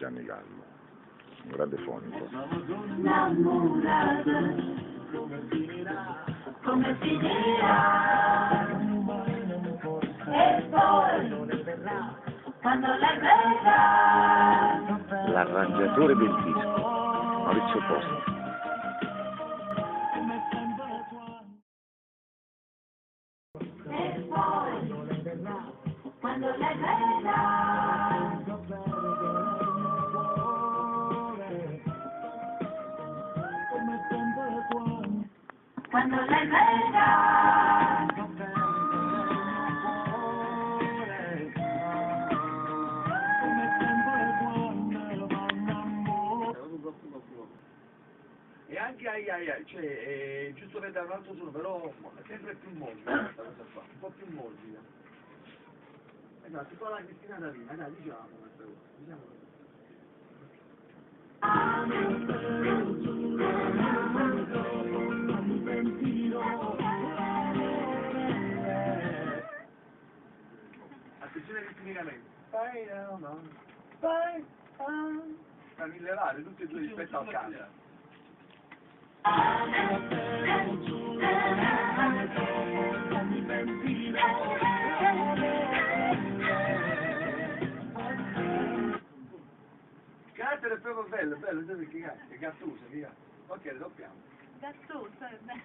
Gianni Gallo, un grande fonico. Come finirà? E poi, quando lei verrà? L'arrangiatore del disco, Maurizio Posti. E poi, quando lei verrà? Quando lei verrà? E anche cioè, giusto per dare un altro suono, però sempre più morbida questa cosa qua, un po' più morbida. Esatto, tipo la Cristina D'Avena, dai, diciamo questa cosa, diciamo. Attenzione ritmicamente. Da millevare tutti e due rispetto al canto. Il carattere è proprio bello, bello, sai perché è gattuso, via. Ok, doppiamo. Gattuso, è bello.